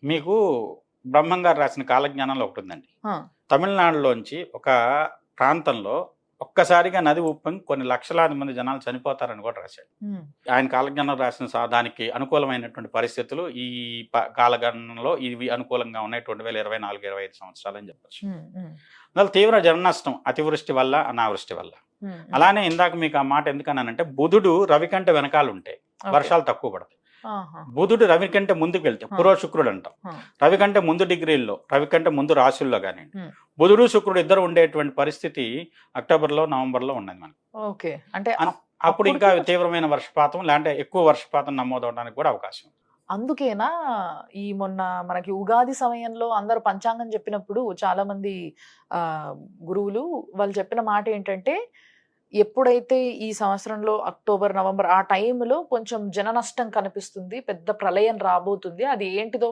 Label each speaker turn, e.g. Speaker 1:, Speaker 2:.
Speaker 1: మీకు బ్రహ్మం గారు రాసిన కాలజ్ఞానంలో ఒకటి ఉందండి.
Speaker 2: ఆ,
Speaker 1: తమిళనాడులోంచి ఒక ప్రాంతంలో ఒక్కసారిగా నది ఉప్పొంగి కొన్ని లక్షలాది మంది జనాలు చనిపోతారని కూడా రాశాడు.
Speaker 2: ఉమ్,
Speaker 1: ఆయన కాలజ్ఞానం రాసిన దానికి అనుకూలమైనటువంటి పరిస్థితులు ఈ కాలగణనలో ఇవి అనుకూలంగా ఉన్నాయి 2024-25 సంవత్సరాలు అని చెప్పచ్చు.
Speaker 2: ఉమ్, ఉమ్,
Speaker 1: అందువల్ల తీవ్ర జన నష్టం అతివృష్టి వల్ల అనావృష్టి వల్ల.
Speaker 2: ఉమ్,
Speaker 1: అలానే ఇందాక మీకు ఆ మాట ఎందుకన్నానంటే బుధుడు రవి కంటే వెనకాల ఉంటే
Speaker 2: ఓకే.
Speaker 1: వర్షాలు తక్కువ పడతాయి.
Speaker 2: ఆహా,
Speaker 1: బుధుడు రవి కంటే ముందుకు వెళ్తే పూర్వ శుక్రుడు అంటాం.
Speaker 2: ఆ,
Speaker 1: రవి కంటే ముందు డిగ్రీల్లో, రవి కంటే ముందు రాశుల్లో కానివ్వండి,
Speaker 2: ఉమ్,
Speaker 1: బుధుడు శుక్రుడు ఇద్దరు ఉండేటువంటి పరిస్థితి అక్టోబర్లో నవంబర్లో ఉన్నది మనకి.
Speaker 2: ఓకే. అంటే
Speaker 1: అప్పుడు ఇంకా
Speaker 2: అప్పటికి
Speaker 1: తీవ్రమైన వర్షపాతం లేదంటే ఎక్కువ వర్షపాతం నమోదవడానికి కూడా అవకాశం ఉంది.
Speaker 2: అందుకేనా ఈ మొన్న మనకి ఉగాది సమయంలో అందరూ పంచాంగం చెప్పినప్పుడు చాలా మంది ఆ గురువులు వాళ్ళు చెప్పిన మాట ఏంటంటే, ఎప్పుడైతే ఈ సంవత్సరంలో అక్టోబర్ నవంబర్ ఆ టైంలో కొంచెం జన నష్టం కనిపిస్తుంది, పెద్ద ప్రళయం రాబోతుంది, అది ఏంటిదో